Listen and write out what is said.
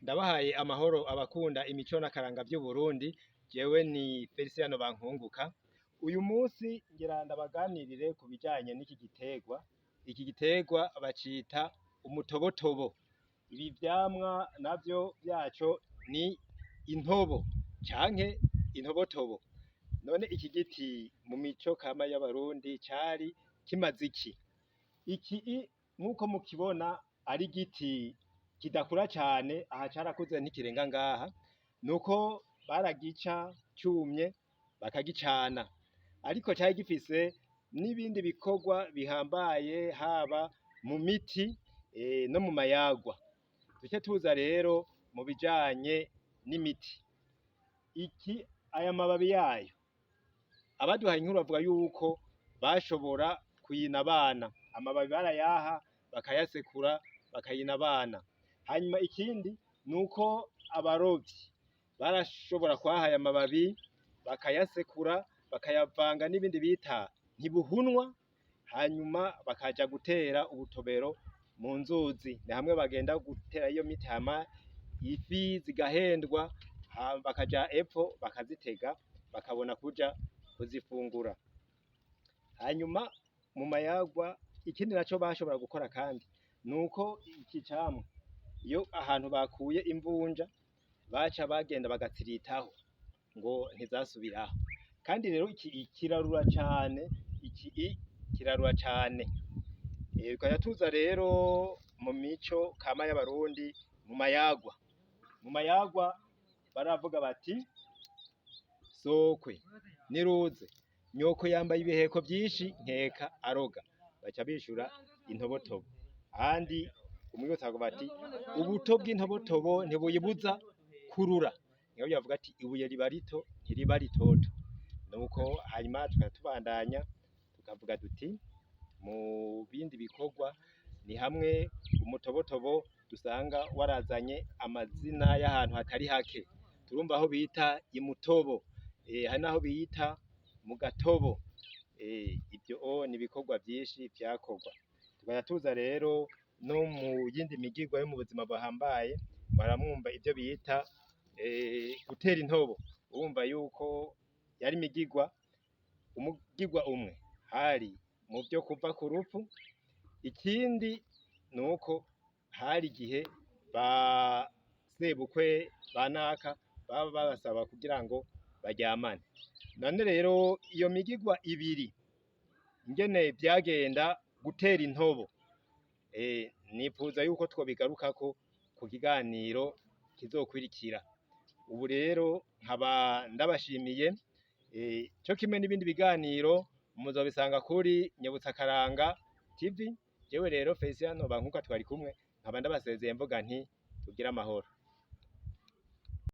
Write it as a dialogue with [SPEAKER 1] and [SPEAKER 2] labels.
[SPEAKER 1] Ndabahaye amahoro abakunda imico n'akaranga vy'Uburundi, jewe ni Feliciano Bankunguka. Uyu musi ngira ndabaganirire ku bijanye n'iki giterwa. Iki giterwa bacita umutobotobo. Ibi vyamwa navyo vyaco ni intobo canke intobotobo. None iki giti mu mico kama y'Abarundi cari kimaze iki? Iki nkuko mukibona ari igiti kidakura cane, aha carakuze ntikirenga ngaha, nuko baragica cumye bakagicana, ariko cari gifise n'ibindi bikorwa bihambaye haba mu miti no mu mayagwa. Duce tuza rero mu bijanye n'imiti. Aya mababi yayo abaduhaye inkuru bavuga yuko bashobora kuyina abana, amababi barayaha bakayasekura bakayina abana. Hanyuma ikindi nuko abarovyi barashobora kwaha aya mababi bakayasekura bakayavanga n'ibindi bita ntibuhunwa, hanyuma bakaja gutera ubutobero mu nzuzi. Ni hamwe bagenda gutera iyo miti hama ifi zigahendwa, bakaja epfo bakazitega bakabona kuja kuzifungura. Hanyuma mu mayagwa ikindi naco bashobora gukora kandi nuko iki camwa iyo ahantu bakuye imvunja baca bagenda bagatsiritaho ngo ntizasubiraho. Kandi rero iki kirarura cane, iki kirarura cane. Tukaja tuza rero mu mico kama y'Abarundi mu mayagwa. Mu mayagwa baravuga bati sokwe niruze nyoko yambaye ibiheko vyinshi nkeka aroga, baca bishura intobotobo. Ahandi umwibutsa bavuga bati ubuto bw'intobotobo ntibuyibuza kurura, niho bavuga ati ibuye riba rito ntiriba ritoto. Nuko hanyuma tukaba tubandanya tukavuga duti mu bindi bikorwa ni hamwe umutobotobo dusanga warazanye amazina y'ahantu hatari hake. Turumva aho bita imutobo, hari naho bita mu gatobo. Ivyo ni ibikorwa vyinshi vyakorwa. Tukaba tuza rero no mu yindi migirwa yo mu buzima buhambaye, baramwumva ivyo bita gutera intobo. Urumva yuko yari imigirwa, umugirwa umwe hari mu vyo kuva ku rupfu, ikindi nuko hari igihe ba sebukwe banaka baba babasaba kugira ngo baryamane. None rero iyo migirwa ibiri ingene vyagenda gutera intobo, nipfuza yuko twobigarukako ku kiganiro kizokurikira. Ubu rero nkaba ndabashimiye, co kimwe n'ibindi biganiro muzobisanga kuri Nyibutsa Akaranga TV. Jewe rero Feliciano Bankunguka twari kumwe, nkaba ndabasezeye mvuga nti tugire amahoro.